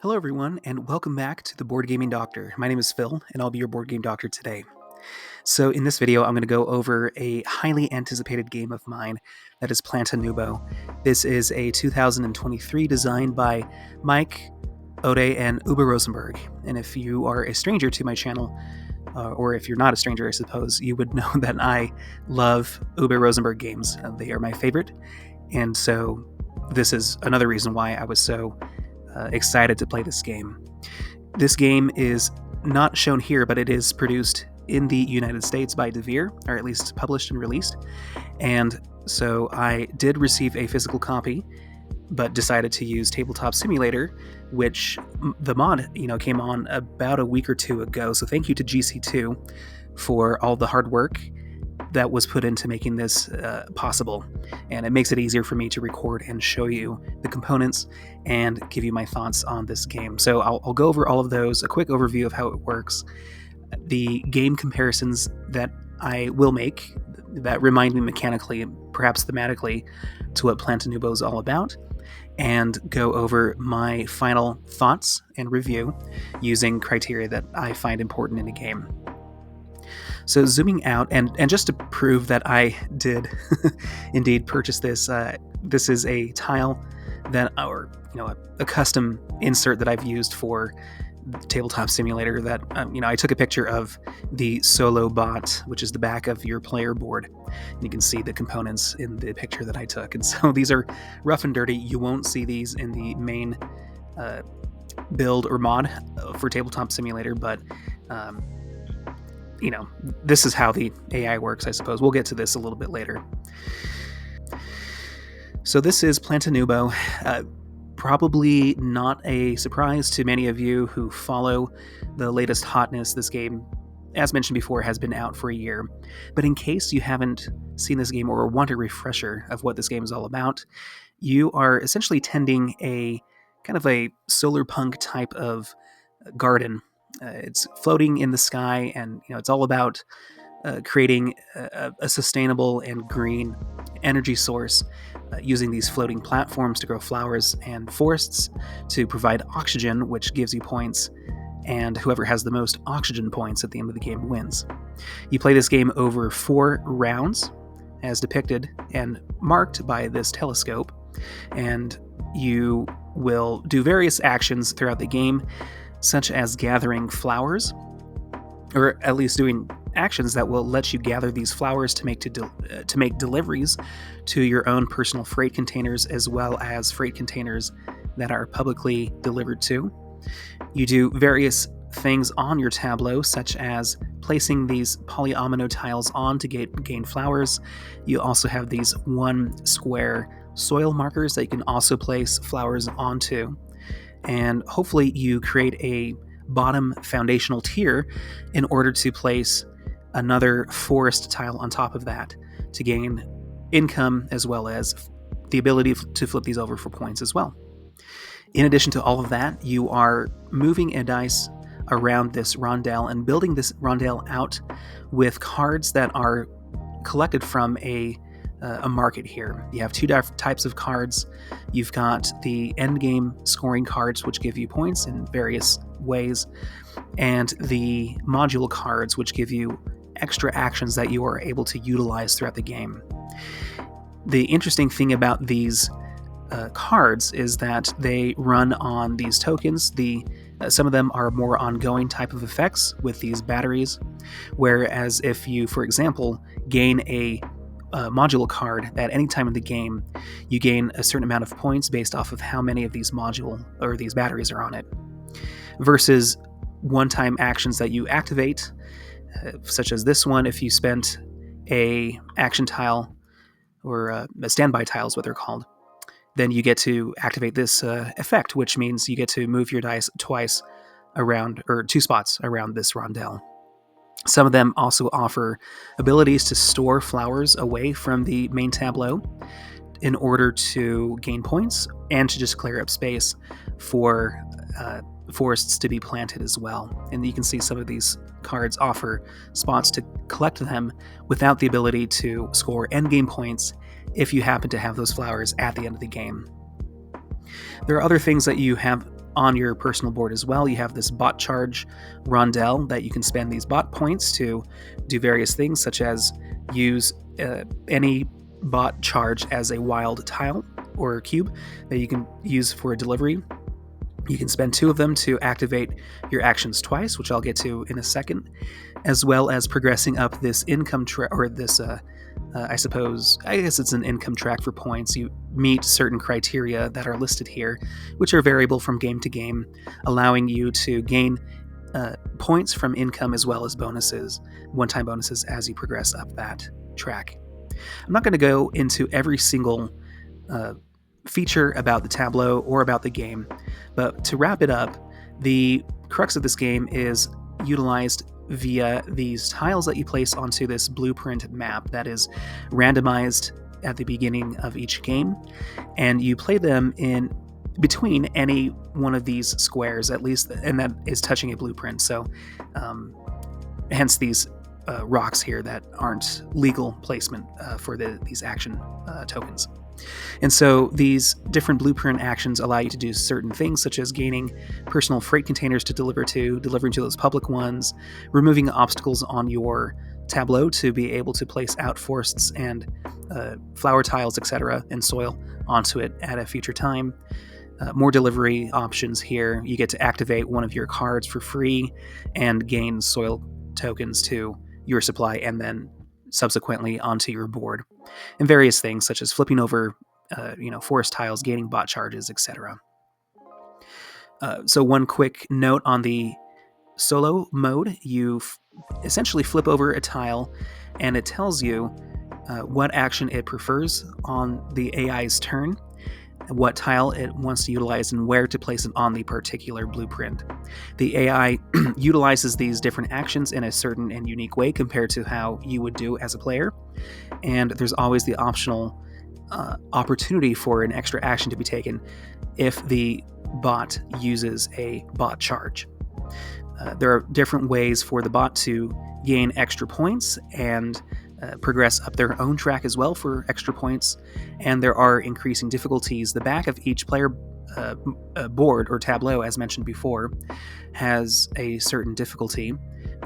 Hello, everyone, and welcome back to the Board Gaming Doctor. My name is Phil, and I'll be your board game doctor today. So, in this video, I'm going to go over a highly anticipated game of mine that is Planta Nubo. This is a 2023 design by Mike, Ode, and Uwe Rosenberg. And if you are a stranger to my channel, or if you're not a stranger, I suppose, you would know that I love Uwe Rosenberg games. They are my favorite, and so this is another reason why I was so excited to play this game. This game is not shown here, but it is produced in the United States by Devere, or at least published and released. And so I did receive a physical copy, but decided to use Tabletop Simulator, which the mod, came on about a week or two ago. So thank you to GC2 for all the hard work that was put into making this possible, and it makes it easier for me to record and show you the components and give you my thoughts on this game. So I'll go over all of those, a quick overview of how it works, the game comparisons that I will make that remind me mechanically and perhaps thematically to what Planta Nubo is all about, and go over my final thoughts and review using criteria that I find important in a game. So zooming out, and just to prove that I did indeed purchase this, this is a tile that, or a custom insert that I've used for Tabletop Simulator that, I took a picture of the solo bot, which is the back of your player board. And you can see the components in the picture that I took. And so these are rough and dirty. You won't see these in the main build or mod for Tabletop Simulator, but this is how the AI works, I suppose. We'll get to this a little bit later. So this is Planta Nubo. Probably not a surprise to many of you who follow the latest hotness. This game, as mentioned before, has been out for a year. But in case you haven't seen this game or want a refresher of what this game is all about, you are essentially tending a kind of a solar punk type of garden. It's floating in the sky, and it's all about creating a sustainable and green energy source using these floating platforms to grow flowers and forests to provide oxygen, which gives you points, and whoever has the most oxygen points at the end of the game wins. You play this game over 4 rounds, as depicted and marked by this telescope, and you will do various actions throughout the game, such as gathering flowers, or at least doing actions that will let you gather these flowers to make deliveries to your own personal freight containers, as well as freight containers that are publicly delivered to. You do various things on your tableau, such as placing these polyomino tiles on to gain flowers. You also have these 1 square soil markers that you can also place flowers onto. And hopefully you create a bottom foundational tier in order to place another forest tile on top of that to gain income, as well as the ability to flip these over for points as well. In addition to all of that, you are moving a dice around this rondel and building this rondel out with cards that are collected from a market here. You have 2 types of cards. You've got the endgame scoring cards, which give you points in various ways, and the module cards, which give you extra actions that you are able to utilize throughout the game. The interesting thing about these cards is that they run on these tokens. Some of them are more ongoing type of effects with these batteries, whereas if you, for example, gain a module card at any time in the game, you gain a certain amount of points based off of how many of these these batteries are on it, versus one-time actions that you activate, such as this one. If you spent a action tile, or a standby tile is what they're called, then you get to activate this effect, which means you get to move your dice twice around, or 2 spots around this rondel. Some of them also offer abilities to store flowers away from the main tableau in order to gain points and to just clear up space for forests to be planted as well. And you can see some of these cards offer spots to collect them without the ability to score endgame points if you happen to have those flowers at the end of the game. There are other things that you have on your personal board as well, you have this bot charge rondelle that you can spend these bot points to do various things, such as use any bot charge as a wild tile or cube that you can use for a delivery. You can spend 2 of them to activate your actions twice, which I'll get to in a second, as well as progressing up this income track, or this, I guess it's an income track for points. You meet certain criteria that are listed here, which are variable from game to game, allowing you to gain points from income as well as bonuses, one-time bonuses, as you progress up that track. I'm not going to go into every single feature about the tableau or about the game, but to wrap it up, the crux of this game is utilized via these tiles that you place onto this blueprint map that is randomized at the beginning of each game, and you play them in between any one of these squares, at least, and that is touching a blueprint. So hence these rocks here that aren't legal placement for these action tokens. And so these different blueprint actions allow you to do certain things, such as gaining personal freight containers to delivering to those public ones, removing obstacles on your tableau to be able to place outforsts and flower tiles, etc., and soil onto it at a future time. More delivery options here. You get to activate one of your cards for free and gain soil tokens to your supply and then subsequently onto your board, and various things such as flipping over forest tiles, gaining bot charges, etc. So one quick note on the solo mode: you essentially flip over a tile and it tells you what action it prefers on the AI's turn, what tile it wants to utilize, and where to place it on the particular blueprint. The AI utilizes these different actions in a certain and unique way compared to how you would do as a player, and there's always the optional opportunity for an extra action to be taken if the bot uses a bot charge. There are different ways for the bot to gain extra points and progress up their own track as well for extra points, and there are increasing difficulties. The back of each player board or tableau, as mentioned before, has a certain difficulty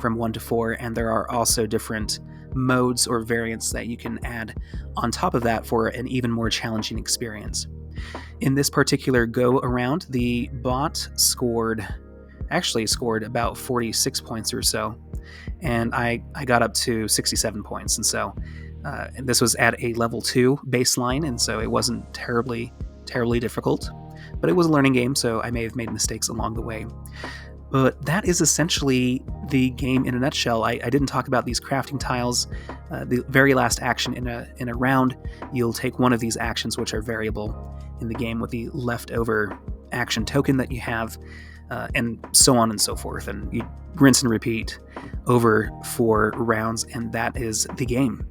from 1 to 4, and there are also different modes or variants that you can add on top of that for an even more challenging experience. In this particular go around, the bot scored about 46 points or so, and I got up to 67 points, and so this was at a level 2 baseline, and so it wasn't terribly difficult, but it was a learning game, so I may have made mistakes along the way. But that is essentially the game in a nutshell. I didn't talk about these crafting tiles. The very last action in a round, you'll take one of these actions, which are variable in the game, with the leftover action token that you have, and so on and so forth. And you rinse and repeat over 4 rounds, and that is the game.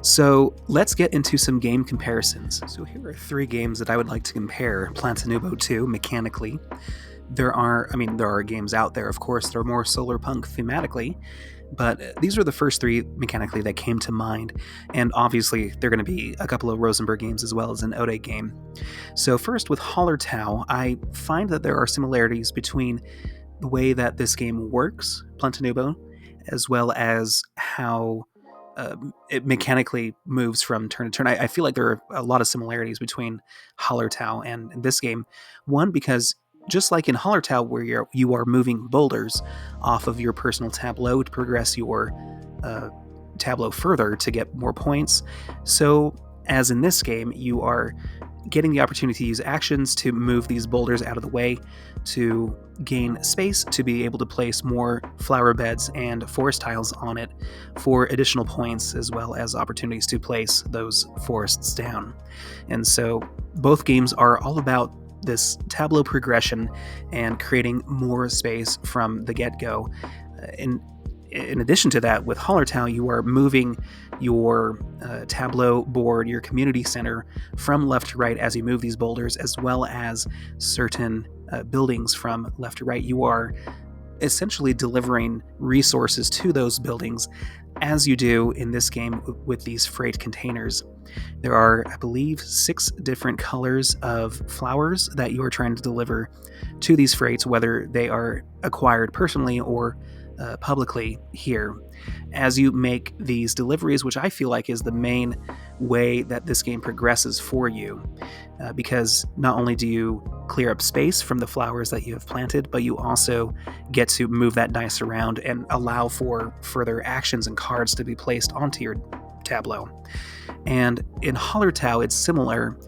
So let's get into some game comparisons. So here are 3 games that I would like to compare Planta Nubo to mechanically. There are games out there, of course, that are more solar punk thematically, but these are the first 3 mechanically that came to mind, and obviously there are going to be a couple of Rosenberg games as well as an Ode game. So first, with Hallertau, I find that there are similarities between the way that this game works, Planta Nubo, as well as how it mechanically moves from turn to turn. I feel like there are a lot of similarities between Hallertau and this game. One, because just like in Hallertau, where you are moving boulders off of your personal tableau to progress your tableau further to get more points, so as in this game, you are getting the opportunity to use actions to move these boulders out of the way to gain space to be able to place more flower beds and forest tiles on it for additional points, as well as opportunities to place those forests down. And so both games are all about this tableau progression and creating more space from the get-go. In addition to that, with Hallertau, you are moving your tableau board, your community center, from left to right as you move these boulders, as well as certain buildings from left to right. You are essentially delivering resources to those buildings as you do in this game with these freight containers. There are, I believe, 6 different colors of flowers that you are trying to deliver to these freights, whether they are acquired personally or publicly here. As you make these deliveries, which I feel like is the main way that this game progresses for you, because not only do you clear up space from the flowers that you have planted, but you also get to move that dice around and allow for further actions and cards to be placed onto your tableau. And in Hallertau, it's similar,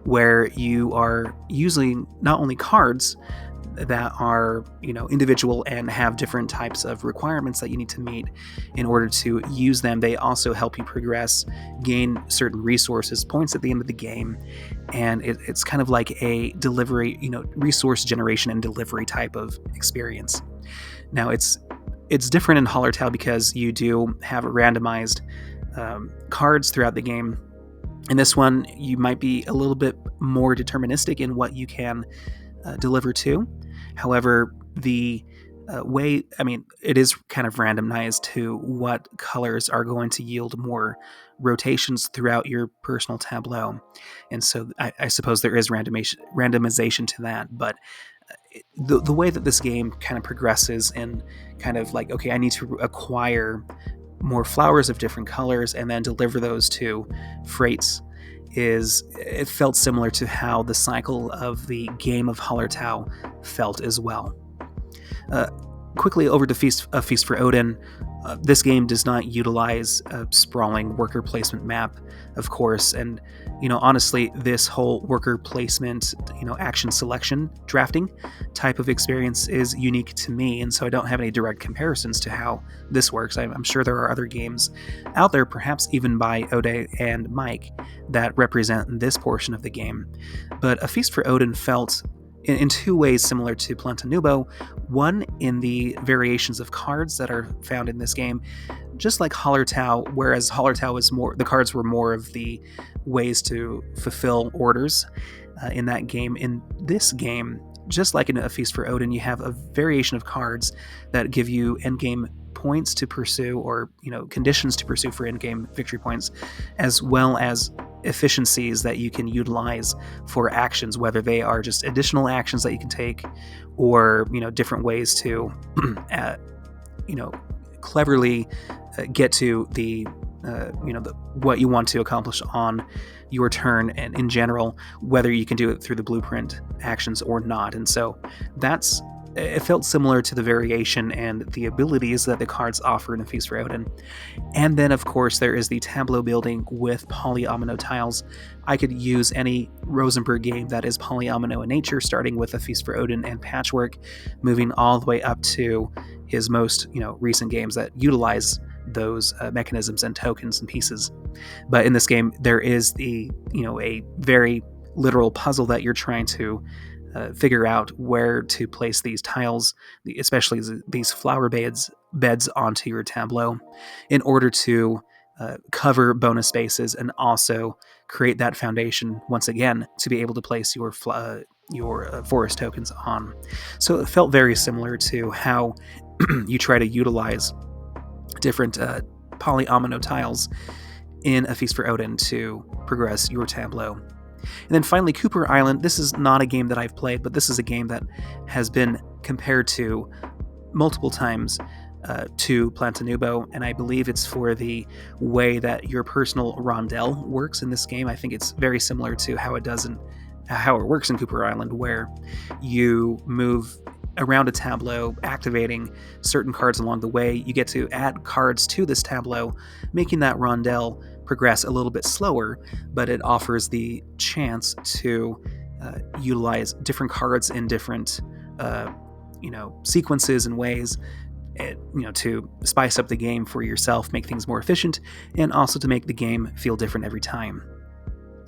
where you are using not only cards that are, individual and have different types of requirements that you need to meet in order to use them. They also help you progress, gain certain resources, points at the end of the game, and it's kind of like a delivery, resource generation and delivery type of experience. Now, it's different in Hallertau because you do have randomized cards throughout the game. In this one, you might be a little bit more deterministic in what you can deliver to. However, the it is kind of randomized to what colors are going to yield more rotations throughout your personal tableau. And so I suppose there is randomization to that, but the way that this game kind of progresses and kind of like, okay, I need to acquire more flowers of different colors and then deliver those to freights, it felt similar to how the cycle of the game of Hallertau felt as well. Quickly over to Feast for Odin. This game does not utilize a sprawling worker placement map, of course, and honestly, this whole worker placement, action selection drafting type of experience is unique to me, and so I don't have any direct comparisons to how this works. I'm sure there are other games out there, perhaps even by Ode and Mike, that represent this portion of the game. But A Feast for Odin felt in 2 ways similar to Planta Nubo. One, in the variations of cards that are found in this game, just like Hallertau, whereas Hallertau was more, the cards were more of the ways to fulfill orders in that game. In this game, just like in A Feast for Odin, you have a variation of cards that give you endgame points to pursue, or conditions to pursue for endgame victory points, as well as efficiencies that you can utilize for actions, whether they are just additional actions that you can take, or different ways to cleverly get to the what you want to accomplish on your turn, and in general, whether you can do it through the blueprint actions or not. And so it felt similar to the variation and the abilities that the cards offer in A Feast for Odin. And then, of course, there is the tableau building with polyomino tiles. I could use any Rosenberg game that is polyomino in nature, starting with A Feast for Odin and Patchwork, moving all the way up to his most recent games that utilize those mechanisms and tokens and pieces. But in this game, there is a very literal puzzle that you're trying to figure out where to place these tiles, especially these flower beds onto your tableau, in order to cover bonus spaces and also create that foundation once again to be able to place your forest tokens on. So it felt very similar to how you try to utilize different polyomino tiles in A Feast for Odin to progress your tableau. And then finally, Cooper Island. This is not a game that I've played, but this is a game that has been compared to multiple times to Planta Nubo, and I believe it's for the way that your personal rondel works in this game. I think it's very similar to how it works in Cooper Island, where you move around a tableau, activating certain cards along the way. You get to add cards to this tableau, making that rondel progress a little bit slower, but it offers the chance to utilize different cards in different sequences and ways, to spice up the game for yourself, make things more efficient, and also to make the game feel different every time.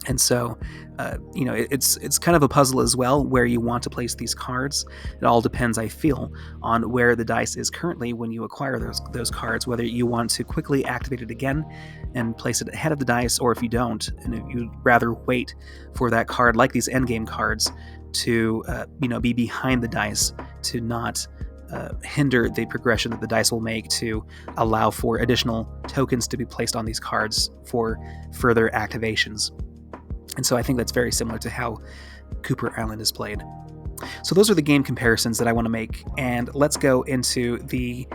And so, it's kind of a puzzle as well, where you want to place these cards. It all depends, I feel, on where the dice is currently when you acquire those cards, whether you want to quickly activate it again and place it ahead of the dice, or if you don't, and if you'd rather wait for that card, like these endgame cards, to be behind the dice, to not hinder the progression that the dice will make to allow for additional tokens to be placed on these cards for further activations. And so I think that's very similar to how Cooper Island is played. So those are the game comparisons that I want to make, and let's go into the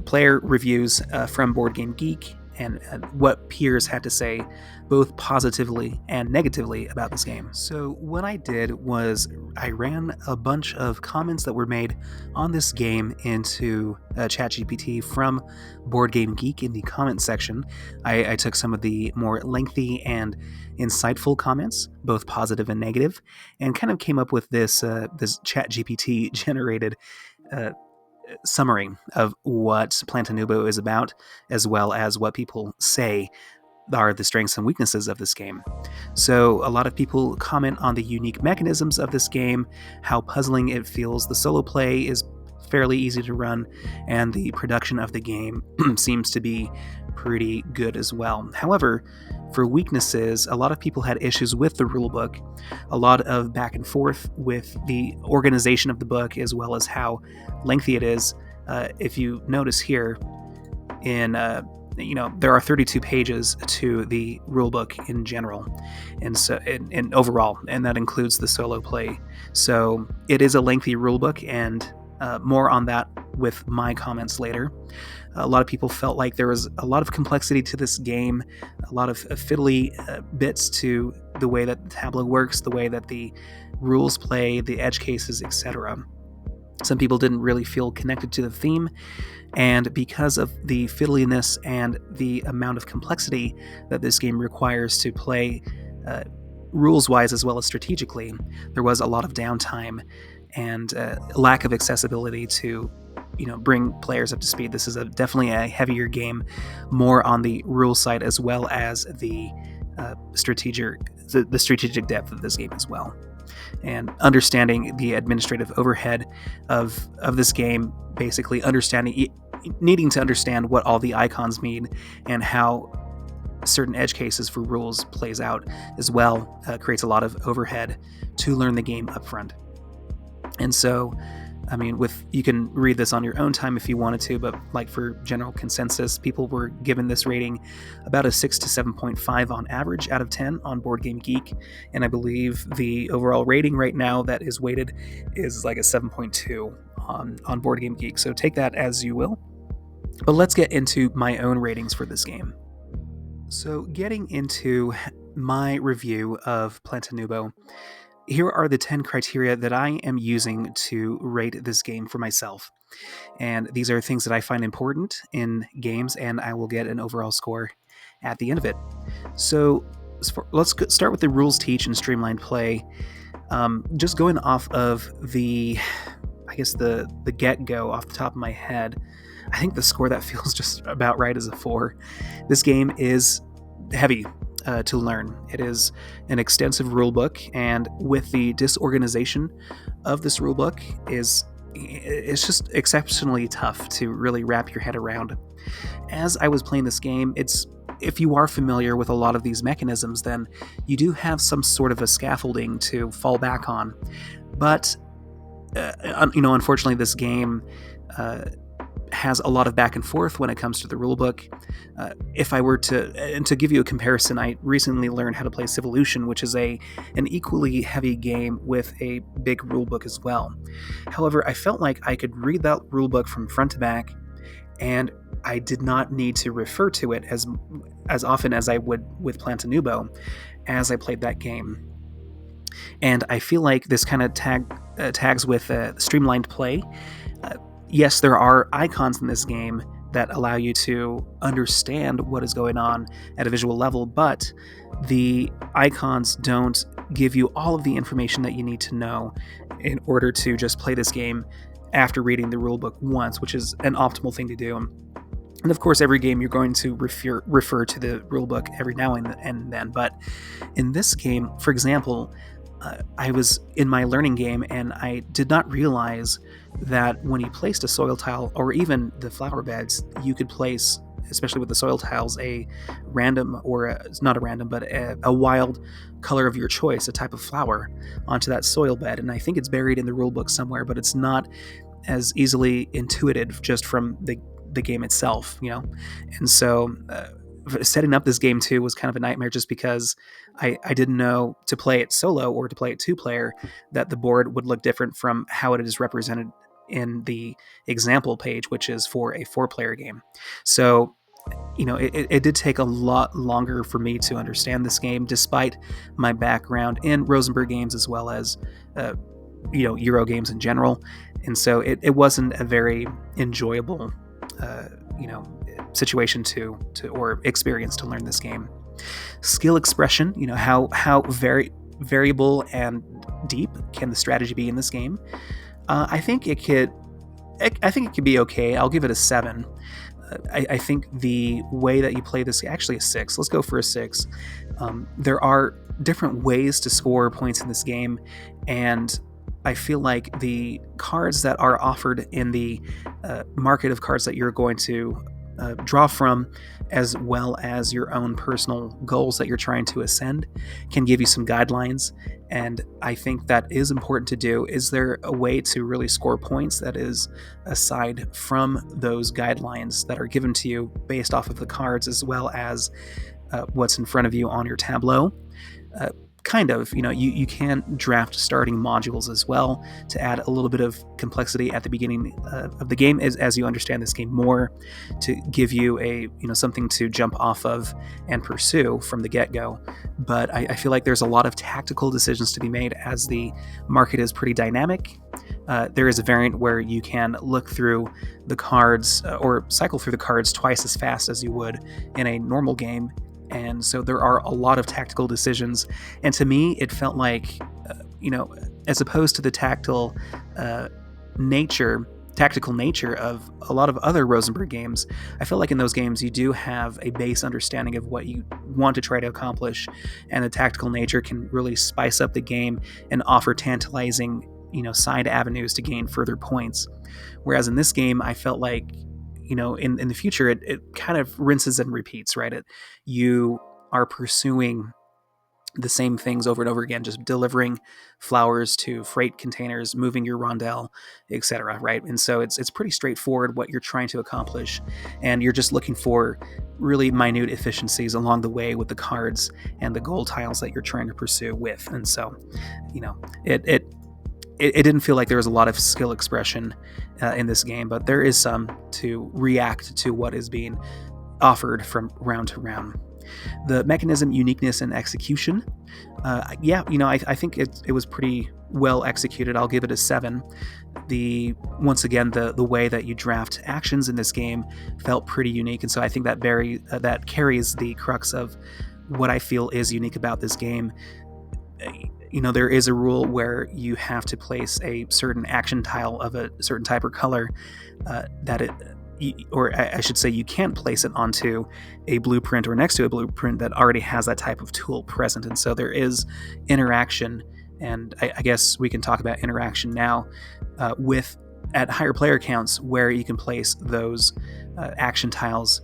player reviews from Board Game Geek and what peers had to say, both positively and negatively, about this game. So what I did was I ran a bunch of comments that were made on this game into ChatGPT from Board Game Geek in the comments section. I took some of the more lengthy and insightful comments, both positive and negative, and kind of came up with this ChatGPT generated summary of what Planta Nubo is about, as well as what people say are the strengths and weaknesses of this game. So a lot of people comment on the unique mechanisms of this game, how puzzling it feels. The solo play is fairly easy to run, and the production of the game seems to be pretty good as well. However, for weaknesses, a lot of people had issues with the rulebook, a lot of back and forth with the organization of the book, as well as how lengthy it is. If you notice here, there are 32 pages to the rulebook in general, and so in overall, and that includes the solo play. So it is a lengthy rulebook, and more on that with my comments later. A lot of people felt like there was a lot of complexity to this game, a lot of fiddly bits to the way that the tableau works, the way that the rules play, the edge cases, etc. Some people didn't really feel connected to the theme, and because of the fiddliness and the amount of complexity that this game requires to play rules-wise as well as strategically, there was a lot of downtime and lack of accessibility to bring players up to speed. This is definitely a heavier game, more on the rule side as well as the strategic depth of this game as well. And understanding the administrative overhead of this game, basically needing to understand what all the icons mean and how certain edge cases for rules plays out as well, creates a lot of overhead to learn the game up front. And so, I mean, you can read this on your own time if you wanted to, but like for general consensus, people were given this rating about a 6 to 7.5 on average out of 10 on Board Game Geek, and I believe the overall rating right now that is weighted is like a 7.2 on Board Game Geek, so take that as you will. But let's get into my own ratings for this game. So getting into my review of Planta Nubo, here are the 10 criteria that I am using to rate this game for myself. And these are things that I find important in games, and I will get an overall score at the end of it. So let's start with the rules teach and streamlined play. Just going off of the get-go off the top of my head, I think the score that feels just about right is a 4. This game is heavy to learn. It is an extensive rulebook, and with the disorganization of this rulebook, it's just exceptionally tough to really wrap your head around. As I was playing this game, if you are familiar with a lot of these mechanisms, then you do have some sort of a scaffolding to fall back on. But unfortunately, this game has a lot of back and forth when it comes to the rulebook. If I were to give you a comparison, I recently learned how to play Civolution, which is an equally heavy game with a big rulebook as well. However, I felt like I could read that rulebook from front to back, and I did not need to refer to it as often as I would with Planta Nubo as I played that game. And I feel like this kind of tags with streamlined play. Yes, there are icons in this game that allow you to understand what is going on at a visual level, but the icons don't give you all of the information that you need to know in order to just play this game after reading the rulebook once, which is an optimal thing to do. And of course, every game you're going to refer to the rulebook every now and then, but in this game, for example, I was in my learning game, and I did not realize that when you placed a soil tile or even the flower beds, you could place especially with the soil tiles, a random, or it's not a random, but a wild color of your choice, a type of flower, onto that soil bed. And I think it's buried in the rulebook somewhere, but it's not as easily intuitive just from the game itself, And so setting up this game too was kind of a nightmare, just because I didn't know to play it solo or to play it two player that the board would look different from how it is represented in the example page, which is for a four-player game. So it did take a lot longer for me to understand this game, despite my background in Rosenberg games as well as uh, Euro games in general. And so it wasn't a very enjoyable uh, you know situation to or experience to learn this game. Skill expression, how very variable and deep can the strategy be in this game? I think it could. I think it could be okay. I'll give it a 7. I think the way that you play this, actually a 6. Let's go for a 6. There are different ways to score points in this game, and I feel like the cards that are offered in the market of cards that you're going to draw from, as well as your own personal goals that you're trying to ascend, can give you some guidelines. And I think that is important to do. Is there a way to really score points that is aside from those guidelines that are given to you based off of the cards, as well as what's in front of you on your tableau? Uh, kind of, you can draft starting modules as well to add a little bit of complexity at the beginning of the game, as you understand this game more, to give you a something to jump off of and pursue from the get-go. But I feel like there's a lot of tactical decisions to be made, as the market is pretty dynamic. There is a variant where you can look through the cards or cycle through the cards twice as fast as you would in a normal game. And so there are a lot of tactical decisions. And to me, it felt like, as opposed to the tactical nature of a lot of other Rosenberg games, I feel like in those games you do have a base understanding of what you want to try to accomplish, and the tactical nature can really spice up the game and offer tantalizing, side avenues to gain further points. Whereas in this game, I felt like, in the future, it kind of rinses and repeats, right? You are pursuing the same things over and over again, just delivering flowers to freight containers, moving your rondelle, etc. Right? And so it's pretty straightforward what you're trying to accomplish, and you're just looking for really minute efficiencies along the way with the cards and the gold tiles that you're trying to pursue with. And so, it didn't feel like there was a lot of skill expression in this game, but there is some to react to what is being offered from round to round. The mechanism, uniqueness, and execution. I think it was pretty well executed. I'll give it a 7. Once again, the way that you draft actions in this game felt pretty unique, and so I think that carries the crux of what I feel is unique about this game. There is a rule where you have to place a certain action tile of a certain type or color or I should say, you can't place it onto a blueprint or next to a blueprint that already has that type of tool present. And so there is interaction, and I guess we can talk about interaction now at higher player counts, where you can place those action tiles.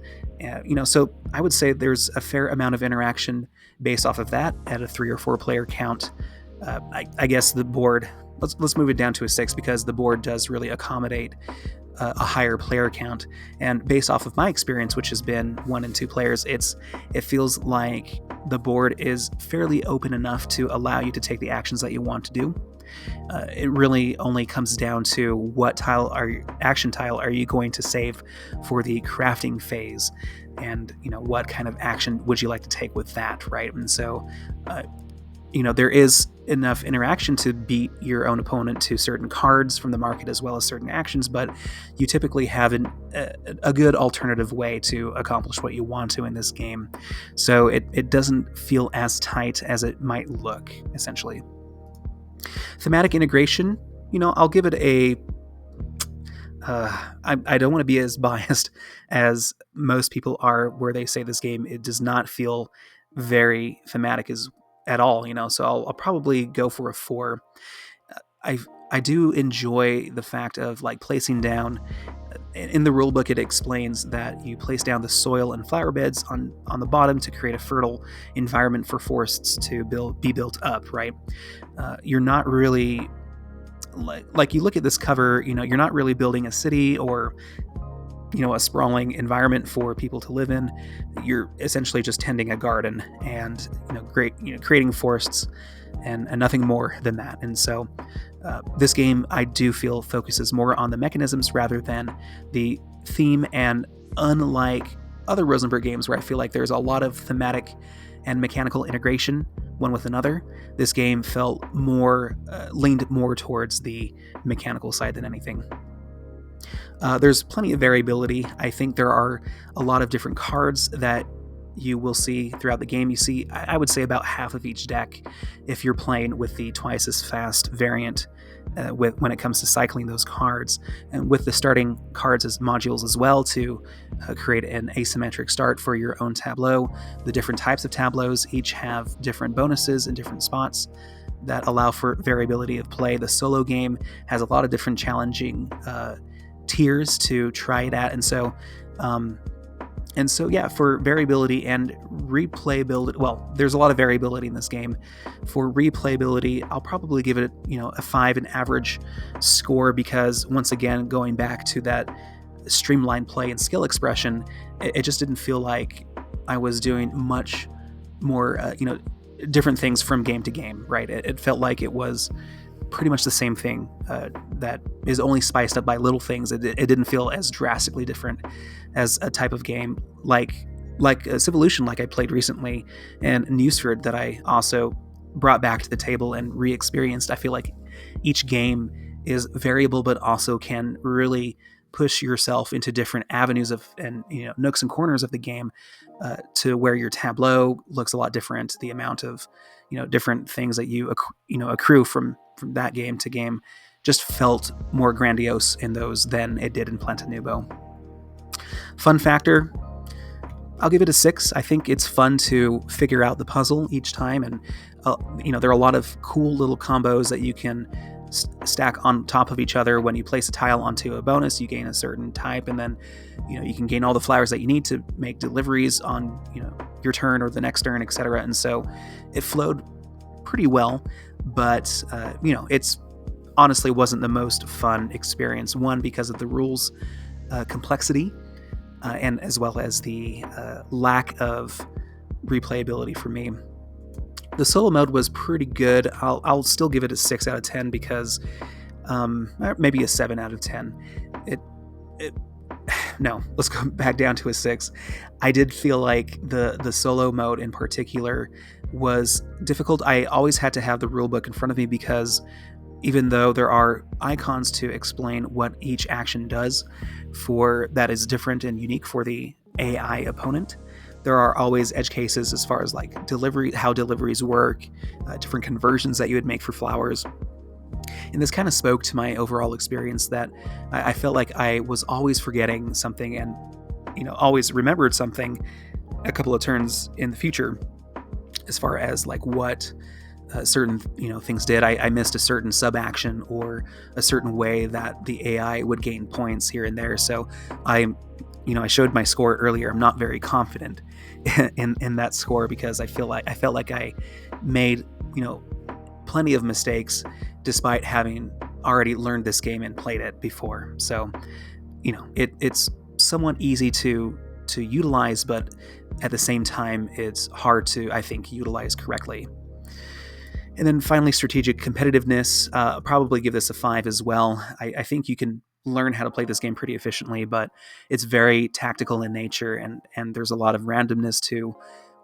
So I would say there's a fair amount of interaction based off of that at a 3 or 4 player count. I guess the board, let's move it down to a 6, because the board does really accommodate a higher player count. And based off of my experience, which has been 1 and 2 players, it feels like the board is fairly open enough to allow you to take the actions that you want to do. It really only comes down to what action tile are you going to save for the crafting phase, and what kind of action would you like to take with that, right? And so there is enough interaction to beat your own opponent to certain cards from the market as well as certain actions, but you typically have a good alternative way to accomplish what you want to in this game. So it doesn't feel as tight as it might look, essentially. Thematic integration, I'll give it a... I don't want to be as biased as most people are, where they say this game, it does not feel very thematic at all, so I'll probably go for a 4. I I do enjoy the fact of like placing down. In the rulebook, it explains that you place down the soil and flower beds on the bottom to create a fertile environment for forests to be built up. Right? You're not really like you look at this cover. You're not really building a city or a sprawling environment for people to live in. You're essentially just tending a garden and creating forests and nothing more than that. And so this game, I do feel, focuses more on the mechanisms rather than the theme. And unlike other Rosenberg games where I feel like there's a lot of thematic and mechanical integration one with another, this game felt more leaned more towards the mechanical side than anything. There's plenty of variability. I think there are a lot of different cards that you will see throughout the game. You see, I would say about half of each deck if you're playing with the twice as fast variant when it comes to cycling those cards, and with the starting cards as modules as well to create an asymmetric start for your own tableau. The different types of tableaus each have different bonuses in different spots that allow for variability of play. The solo game has a lot of different challenging tiers to try it at, and so yeah, for variability and replayability, well, there's a lot of variability in this game. For replayability, I'll probably give it a 5 an average score, because once again, going back to that streamlined play and skill expression, it just didn't feel like I was doing much more different things from game to game, right? It felt like it was pretty much the same thing that is only spiced up by little things. It didn't feel as drastically different as a type of game like Civolution, like I played recently, and Newsford that I also brought back to the table and re-experienced. I feel like each game is variable, but also can really push yourself into different avenues and nooks and corners of the game to where your tableau looks a lot different. The amount of different things that you accrue from that game to game just felt more grandiose in those than it did in Planta Nubo. Fun factor, I'll give it a 6. I think it's fun to figure out the puzzle each time, and there are a lot of cool little combos that you can stack on top of each other. When you place a tile onto a bonus, you gain a certain type, and then you can gain all the flowers that you need to make deliveries on your turn or the next turn, etc. And so it flowed pretty well, but it's honestly wasn't the most fun experience. One, because of the rules complexity, and as well as the lack of replayability for me. The solo mode was pretty good. I'll still give it a 6 out of 10 because maybe a 7 out of 10. No, let's go back down to a 6. I did feel like the solo mode in particular was difficult. I always had to have the rulebook in front of me because even though there are icons to explain what each action does that is different and unique for the AI opponent, there are always edge cases as far as like how deliveries work, different conversions that you would make for flowers. And this kind of spoke to my overall experience that I felt like I was always forgetting something and always remembered something a couple of turns in the future as far as like what certain things did. I missed a certain sub action or a certain way that the AI would gain points here and there. So I showed my score earlier. I'm not very confident in that score because I felt like I made plenty of mistakes despite having already learned this game and played it before. So it's somewhat easy to utilize, but at the same time it's hard to, I think, utilize correctly. And then finally, strategic competitiveness. I'll probably give this a 5 as well. I think you can learn how to play this game pretty efficiently, but it's very tactical in nature, and there's a lot of randomness to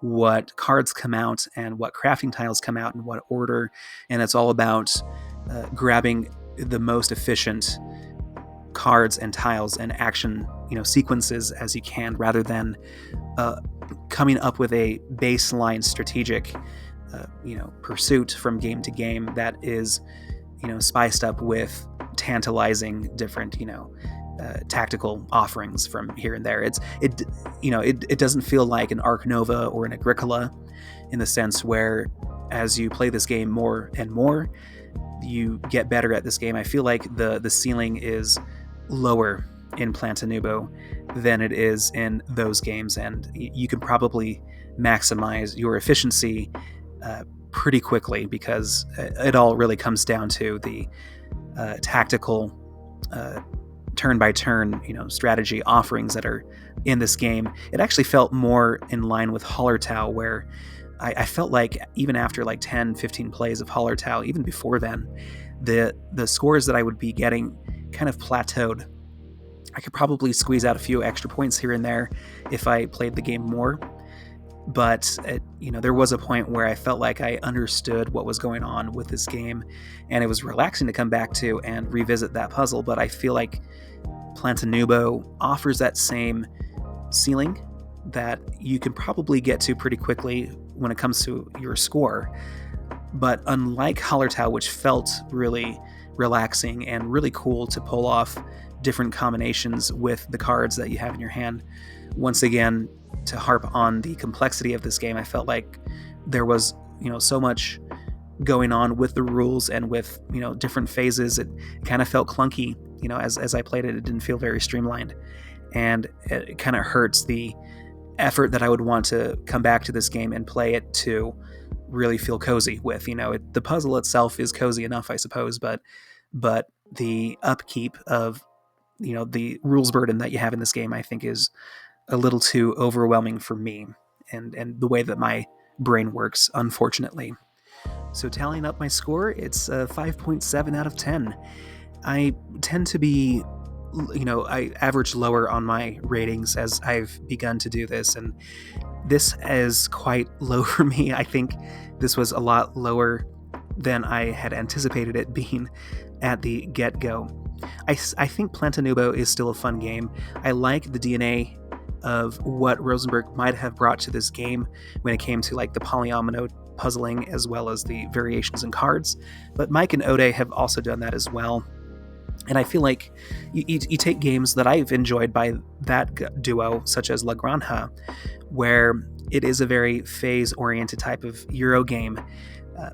what cards come out and what crafting tiles come out in what order, and it's all about grabbing the most efficient cards and tiles and action sequences as you can, rather than coming up with a baseline strategic pursuit from game to game that is spiced up with tantalizing different tactical offerings from here and there. It doesn't feel like an Arc Nova or an Agricola in the sense where as you play this game more and more, you get better at this game. I feel like the ceiling is lower in Planta Nubo than it is in those games, and you can probably maximize your efficiency pretty quickly, because it all really comes down to the tactical turn-by-turn strategy offerings that are in this game. It actually felt more in line with Hallertau, where I felt like even after like 10, 15 plays of Hallertau, even before then, the scores that I would be getting kind of plateaued. I could probably squeeze out a few extra points here and there if I played the game more, but there was a point where I felt like I understood what was going on with this game, and it was relaxing to come back to and revisit that puzzle. But I feel like Planta Nubo offers that same ceiling that you can probably get to pretty quickly when it comes to your score. But unlike Hallertau, which felt really relaxing and really cool to pull off different combinations with the cards that you have in your hand, once again, to harp on the complexity of this game, I felt like there was so much going on with the rules and with different phases. It kind of felt clunky. As I played it, it didn't feel very streamlined, and it kind of hurts the effort that I would want to come back to this game and play it to really feel cozy with. The puzzle itself is cozy enough, I suppose, but the upkeep of the rules burden that you have in this game, I think, is a little too overwhelming for me and the way that my brain works, unfortunately. So tallying up my score, it's a 5.7 out of 10. I tend to be, I average lower on my ratings as I've begun to do this, and this is quite low for me. I think this was a lot lower than I had anticipated it being at the get-go. I think Planta Nubo is still a fun game. I like the DNA of what Rosenberg might have brought to this game when it came to like the polyomino puzzling as well as the variations in cards. But Mike and Ode have also done that as well. And I feel like you take games that I've enjoyed by that duo, such as La Granja, where it is a very phase-oriented type of Euro game.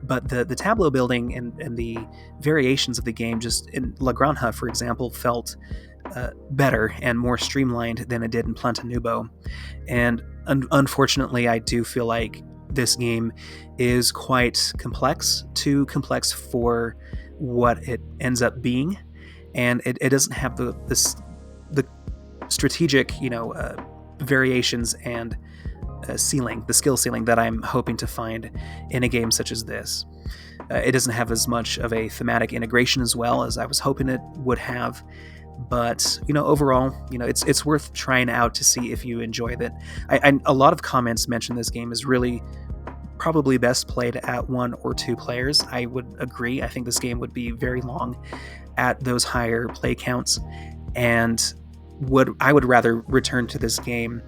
But the tableau building and the variations of the game, just in La Granja, for example, felt better and more streamlined than it did in Planta Nubo. And unfortunately, I do feel like this game is quite complex, too complex for what it ends up being. And it doesn't have the strategic, variations and ceiling, the skill ceiling that I'm hoping to find in a game such as this. It doesn't have as much of a thematic integration as well as I was hoping it would have. But overall, it's worth trying out to see if you enjoy it. A lot of comments mention this game is really probably best played at 1 or 2 players. I would agree. I think this game would be very long at those higher play counts, and I would rather return to this game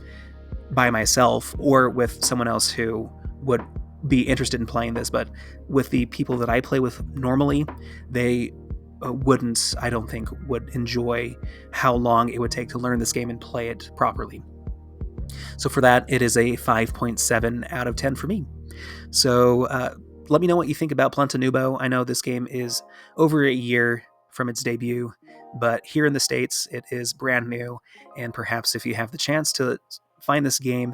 by myself or with someone else who would be interested in playing this. But with the people that I play with normally, they I don't think would enjoy how long it would take to learn this game and play it properly. So for that, it is a 5.7 out of 10 for me. So let me know what you think about Planta Nubo. I know this game is over a year from its debut, but here in the States, it is brand new. And perhaps if you have the chance to find this game,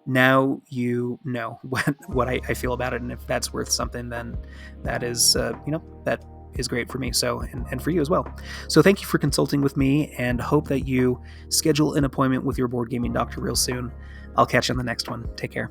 now you know what I feel about it. And if that's worth something, then that is, that is great for me. So, and for you as well. So thank you for consulting with me, and hope that you schedule an appointment with your board gaming doctor real soon. I'll catch you on the next one. Take care.